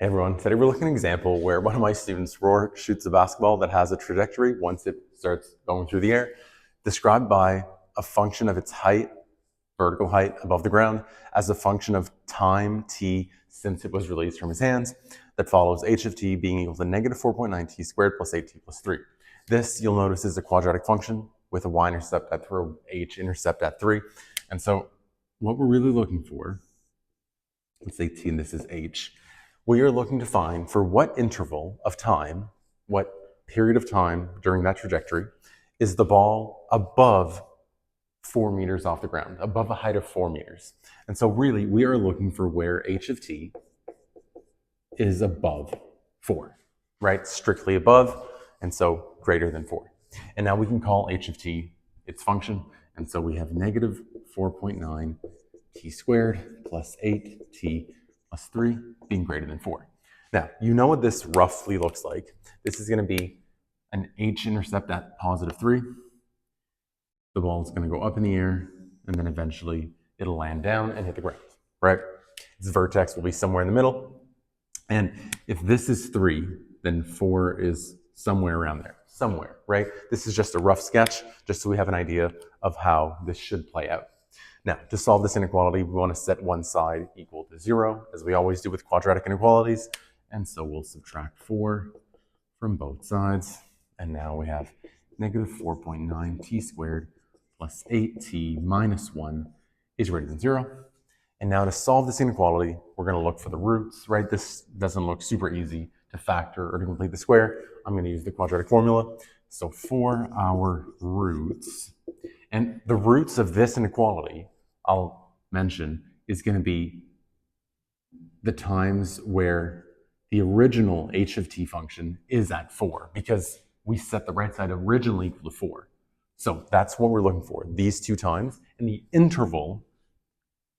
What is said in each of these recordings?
Hey everyone, today we're looking at an example where one of my students, Roar, shoots a basketball that has a trajectory once it starts going through the air, described by a function of its height, vertical height above the ground, as a function of time t since it was released from his hands, that follows h of t being equal to negative 4.9 t squared plus 8t plus 3. This, you'll notice, is a quadratic function with a y-intercept at 3, h-intercept at 3. And so what we're really looking for, let's say t and this is h, we are looking to find for what interval of time, what period of time during that trajectory, is the ball above 4 meters off the ground, above a height of 4 meters. And so really, we are looking for where h of t is above 4, right? Strictly above, and so greater than 4. And now we can call h of t its function, and so we have negative 4.9 t squared plus 8t plus 3 being greater than 4. Now, you know what this roughly looks like. This is going to be an h-intercept at positive 3. The ball is going to go up in the air, and then eventually it'll land down and hit the ground, right? Its vertex will be somewhere in the middle. And if this is 3, then 4 is somewhere around there, somewhere, right? This is just a rough sketch, just so we have an idea of how this should play out. Now, to solve this inequality, we want to set one side equal to 0, as we always do with quadratic inequalities. And so we'll subtract 4 from both sides. And now we have negative 4.9 t squared plus 8t minus 1 is greater than 0. And now to solve this inequality, we're going to look for the roots, right? This doesn't look super easy to factor or to complete the square. I'm going to use the quadratic formula. So for our roots, and the roots of this inequality, I'll mention, is going to be the times where the original h of t function is at 4, because we set the right side originally equal to 4. So that's what we're looking for, these two times, and the interval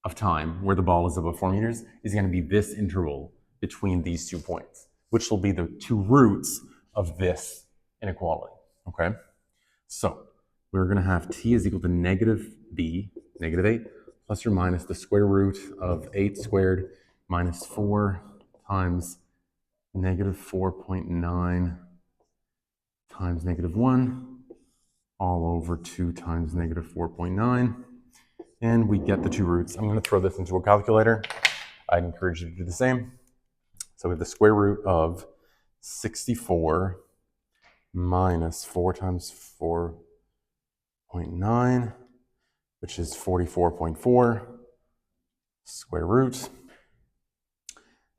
of time where the ball is above 4 meters is going to be this interval between these 2 points, which will be the two roots of this inequality, okay? So we're going to have t is equal to negative b, negative 8, plus or minus the square root of 8 squared minus 4 times negative 4.9 times negative 1, all over 2 times negative 4.9. And we get the two roots. I'm going to throw this into a calculator. I'd encourage you to do the same. So we have the square root of 64 minus 4 times 4.9, which is 44.4, square root.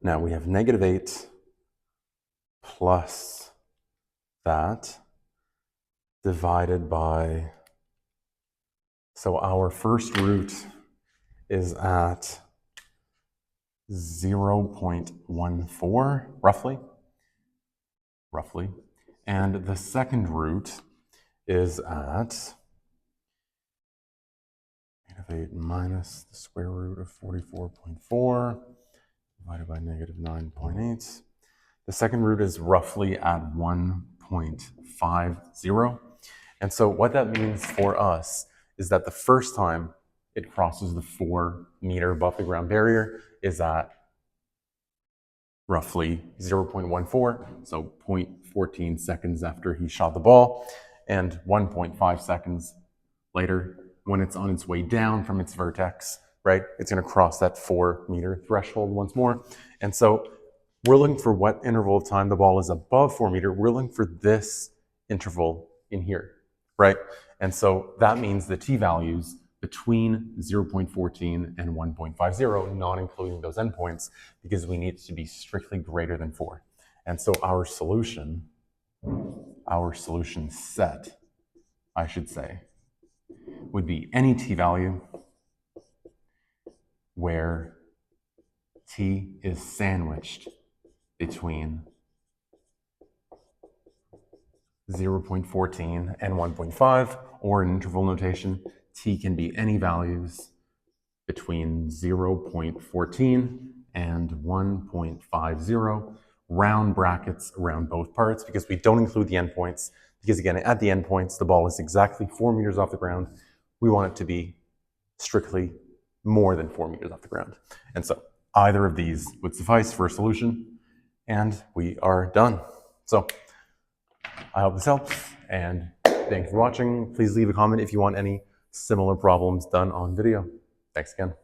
Now we have negative 8 plus that divided by, so our first root is at 0.14, roughly. And the second root is at negative 8 minus the square root of 44.4 divided by negative 9.8. The second root is roughly at 1.50. And so what that means for us is that the first time it crosses the 4 meter above the ground barrier is at roughly 0.14, so 0.14 seconds after he shot the ball, and 1.5 seconds later when it's on its way down from its vertex, right? It's going to cross that 4 meter threshold once more. And so we're looking for what interval of time the ball is above 4 meter. We're looking for this interval in here, right? And so that means the t values between 0.14 and 1.50, not including those endpoints, because we need it to be strictly greater than 4. And so our solution set, I should say, would be any t value where t is sandwiched between 0.14 and 1.5, or in interval notation, t can be any values between 0.14 and 1.50, round brackets around both parts, because we don't include the endpoints, because again, at the endpoints, the ball is exactly 4 meters off the ground. We want it to be strictly more than 4 meters off the ground. And so either of these would suffice for a solution. and we are done. So I hope this helps, and thanks for watching. Please leave a comment if you want any similar problems done on video. Thanks again.